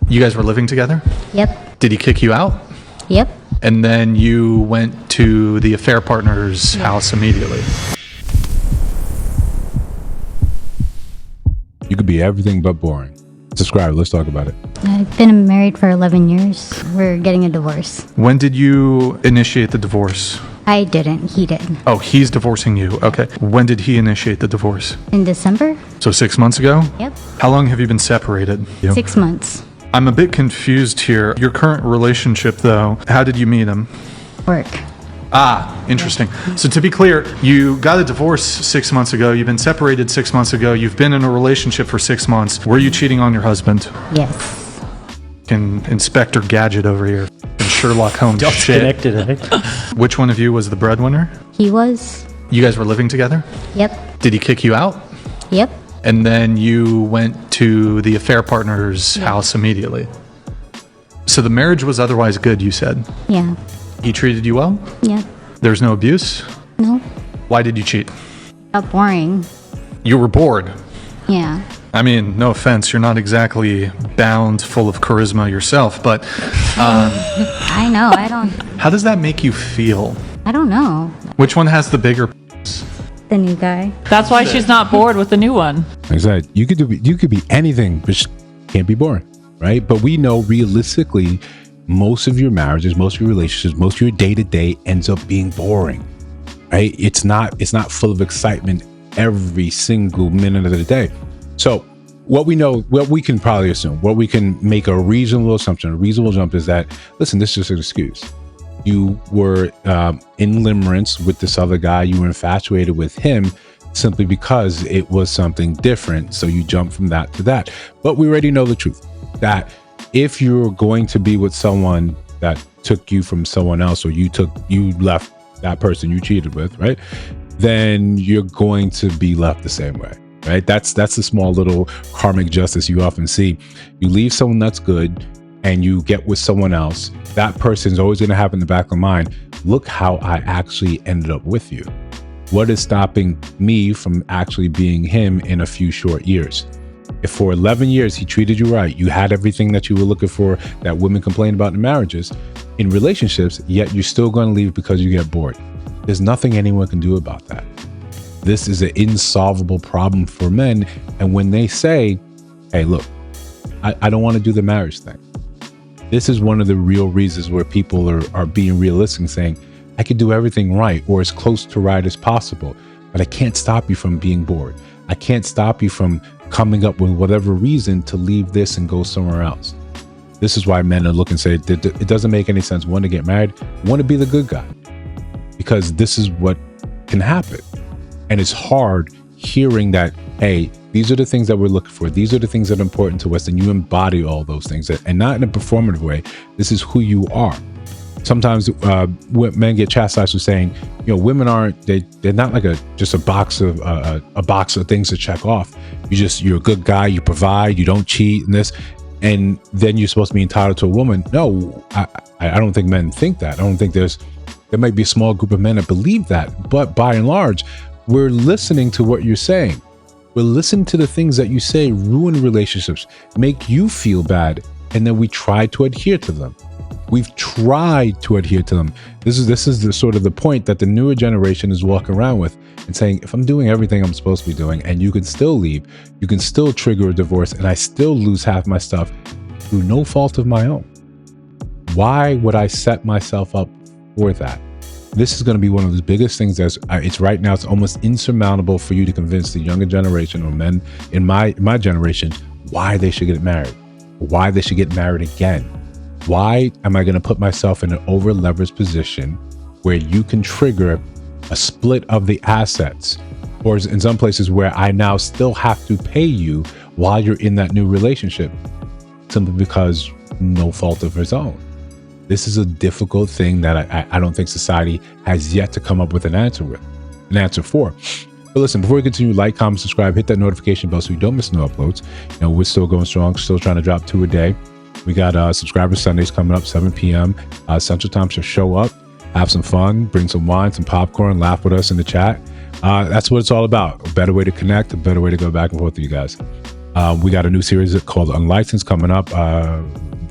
You guys were living together? Yep. Did he kick you out? Yep. And then you went to the affair partner's house immediately. You could be everything but boring. Subscribe. Let's talk about it. I've been married for 11 years. We're getting a divorce. When did you initiate the divorce? I didn't. He did. Oh, he's divorcing you. Okay. When did he initiate the divorce? In December? So 6 months ago? Yep. How long have you been separated? 6 months. I'm a bit confused here. Your current relationship, though, how did you meet him? Work. Ah, interesting. So to be clear, you got a divorce 6 months ago. You've been separated 6 months ago. You've been in a relationship for 6 months. Were you cheating on your husband? Yes. Inspector Gadget over here. And Sherlock Holmes Just shit. connected, right? Which one of you was the breadwinner? He was? You guys were living together? Yep. Did he kick you out? Yep. And then you went to the affair partner's house immediately. So the marriage was otherwise good, you said? Yeah. He treated you well? Yeah. There's no abuse? No. Why did you cheat? Got boring. You were bored. Yeah. I mean, no offense, you're not exactly bound full of charisma yourself, but I know. how does that make you feel? I don't know. Which one has the bigger? The new guy. That's why she's not bored with the new one. Like I said, you could be anything, but can't be boring, right? But we know realistically, most of your marriages, most of your relationships, most of your day-to-day ends up being boring, right? It's not full of excitement every single minute of the day. So what we know, what we can probably assume, what we can make a reasonable assumption, a reasonable jump is that, listen, this is just an excuse. You were in limerence with this other guy. You were infatuated with him simply because it was something different. So you jump from that to that. But we already know the truth that if you're going to be with someone that took you from someone else, or you left that person you cheated with, right? Then you're going to be left the same way, right? That's the small little karmic justice you often see. You leave someone that's good and you get with someone else, that person's always going to have in the back of the mind, look how I actually ended up with you. What is stopping me from actually being him in a few short years? If for 11 years he treated you right, you had everything that you were looking for that women complain about in marriages, in relationships, yet you're still going to leave because you get bored. There's nothing anyone can do about that. This is an insolvable problem for men. And when they say, hey, look, I don't want to do the marriage thing. This is one of the real reasons where people are being realistic and saying, I could do everything right or as close to right as possible, but I can't stop you from being bored. I can't stop you from coming up with whatever reason to leave this and go somewhere else. This is why men are looking and say, it doesn't make any sense, one, to get married, one, to be the good guy, because this is what can happen. And it's hard hearing that, hey, these are the things that we're looking for. These are the things that are important to us. And you embody all those things, and not in a performative way. This is who you are. Sometimes men get chastised for saying, women aren't, they're not like just a box of things to check off. You're a good guy, you provide, you don't cheat and this, and then you're supposed to be entitled to a woman. No, I don't think men think that. I don't think there might be a small group of men that believe that, but by and large, we're listening to what you're saying. We're listening to the things that you say ruin relationships, make you feel bad, and then we try to adhere to them. We've tried to adhere to them. This is the sort of the point that the newer generation is walking around with and saying, if I'm doing everything I'm supposed to be doing and you can still leave, you can still trigger a divorce, and I still lose half my stuff through no fault of my own. Why would I set myself up for that? This is going to be one of the biggest things it's right now. It's almost insurmountable for you to convince the younger generation or men in my generation why they should get married, why they should get married again. Why am I going to put myself in an over-leveraged position where you can trigger a split of the assets, or in some places where I now still have to pay you while you're in that new relationship, simply because no fault of his own? This is a difficult thing that I don't think society has yet to come up with an answer for. But listen, before we continue, like, comment, subscribe, hit that notification bell so you don't miss no uploads. We're still going strong, still trying to drop 2 a day. We got Subscriber Sundays coming up, 7 p.m. Central Time. So show up, have some fun, bring some wine, some popcorn, laugh with us in the chat. That's what it's all about. A better way to connect, a better way to go back and forth with you guys. We got a new series called Unlicensed coming up.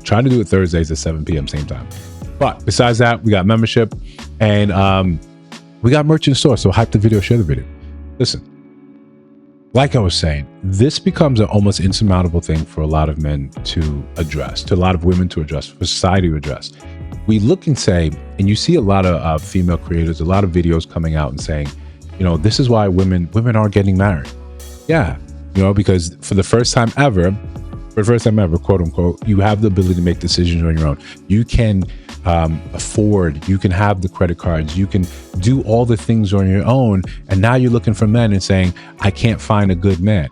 Trying to do it Thursdays at 7 p.m. same time. But besides that, we got membership and we got merch in store. So hype the video, share the video. Listen, like I was saying, this becomes an almost insurmountable thing for a lot of men to address, to a lot of women to address, for society to address. We look and say, and you see a lot of female creators, a lot of videos coming out and saying, this is why women aren't getting married. Yeah, because for the first time ever, quote unquote, you have the ability to make decisions on your own. You can afford, you can have the credit cards, you can do all the things on your own. And now you're looking for men and saying, I can't find a good man.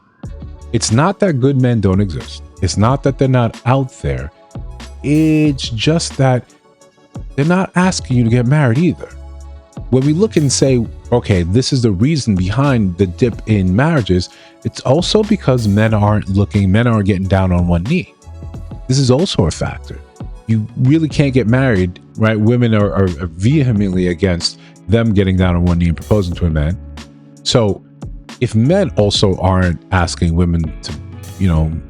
It's not that good men don't exist. It's not that they're not out there. It's just that they're not asking you to get married either. When we look and say, okay, this is the reason behind the dip in marriages, it's also because men aren't getting down on one knee. This is also a factor. You really can't get married, right? Women are vehemently against them getting down on one knee and proposing to a man. So if men also aren't asking women to,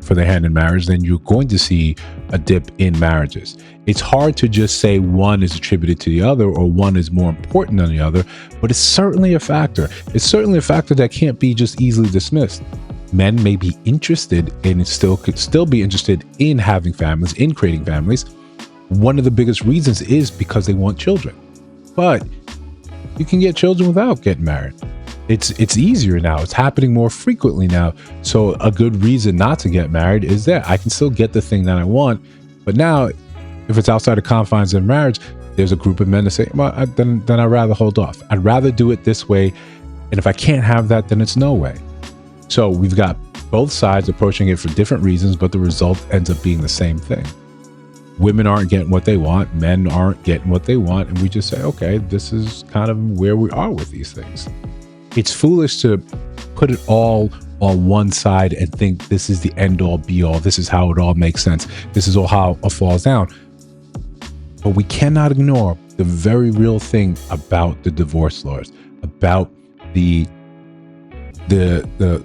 for their hand in marriage, then you're going to see a dip in marriages. It's hard to just say one is attributed to the other or one is more important than the other, but it's certainly a factor. It's certainly a factor that can't be just easily dismissed. Men may be interested and could still be interested in having families, in creating families. One of the biggest reasons is because they want children, but you can get children without getting married. It's easier now. It's happening more frequently now. So a good reason not to get married is that I can still get the thing that I want. But now, if it's outside the confines of marriage, there's a group of men that say, well, then I'd rather hold off. I'd rather do it this way. And if I can't have that, then it's no way. So we've got both sides approaching it for different reasons, but the result ends up being the same thing. Women aren't getting what they want. Men aren't getting what they want. And we just say, okay, this is kind of where we are with these things. It's foolish to put it all on one side and think this is the end all be all. This is how it all makes sense. This is all how it falls down. But we cannot ignore the very real thing about the divorce laws, about the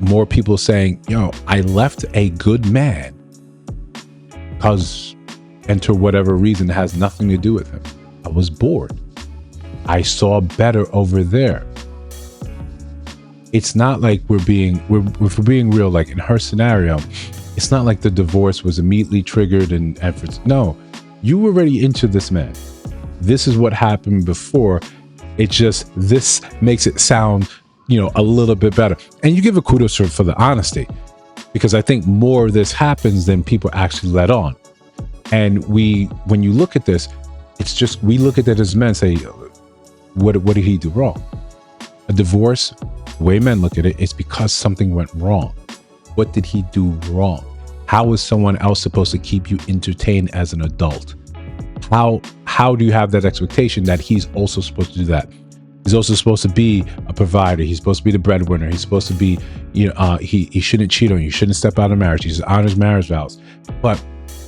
more people saying, I left a good man because enter whatever reason that has nothing to do with him. I was bored. I saw better over there. It's not like we're being real, like in her scenario, it's not like the divorce was immediately triggered and efforts. No, you were already into this man. This is what happened before. It just, this makes it sound, a little bit better. And you give a kudos for the honesty, because I think more of this happens than people actually let on. And when you look at this, it's just, we look at it as men and say, what did he do wrong? A divorce, the way men look at it, it's because something went wrong. What did he do wrong? How is someone else supposed to keep you entertained as an adult? How do you have that expectation that he's also supposed to do that? He's also supposed to be a provider. He's supposed to be the breadwinner. He's supposed to be, he shouldn't cheat on you. He shouldn't step out of marriage. He's on his marriage vows. But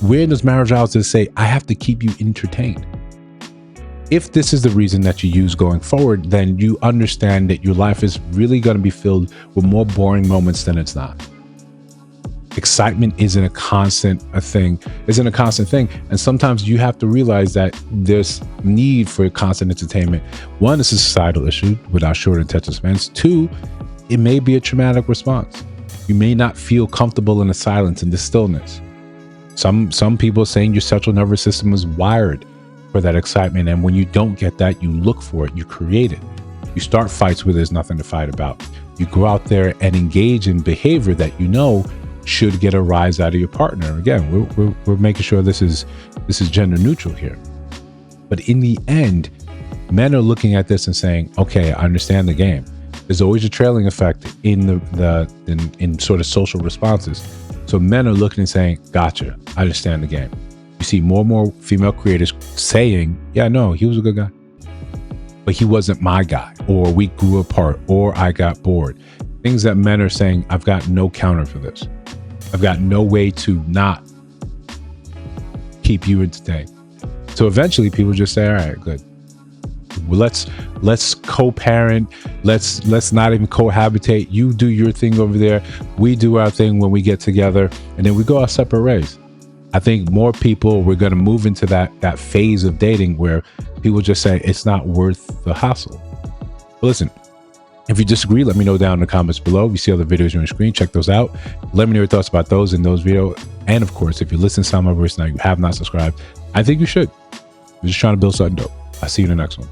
where in those marriage vows does it say, I have to keep you entertained? If this is the reason that you use going forward, then you understand that your life is really going to be filled with more boring moments than it's not. Excitement isn't a constant thing. And sometimes you have to realize that there's need for constant entertainment. One, it's a societal issue with our short attention spans. Two, it may be a traumatic response. You may not feel comfortable in the silence and the stillness. Some people are saying your central nervous system is wired for that excitement. And when you don't get that, you look for it, you create it. You start fights where there's nothing to fight about. You go out there and engage in behavior that should get a rise out of your partner. Again, we're making sure this is gender neutral here. But in the end, men are looking at this and saying, okay, I understand the game. There's always a trailing effect in in sort of social responses. So men are looking and saying, gotcha, I understand the game. You see more and more female creators saying, yeah, no, he was a good guy, but he wasn't my guy, or we grew apart, or I got bored. Things that men are saying, I've got no counter for this. I've got no way to not keep you entertained. So eventually people just say, all right, good. let's co-parent. Let's not even cohabitate. You do your thing over there. We do our thing when we get together, and then we go our separate ways. I think more people, we're going to move into that phase of dating where people just say it's not worth the hassle. But listen, if you disagree, let me know down in the comments below. If you see other videos on your screen, check those out. Let me know your thoughts about those in those videos. And of course, if you listen to some of us now, you have not subscribed, I think you should. We're just trying to build something dope. I'll see you in the next one.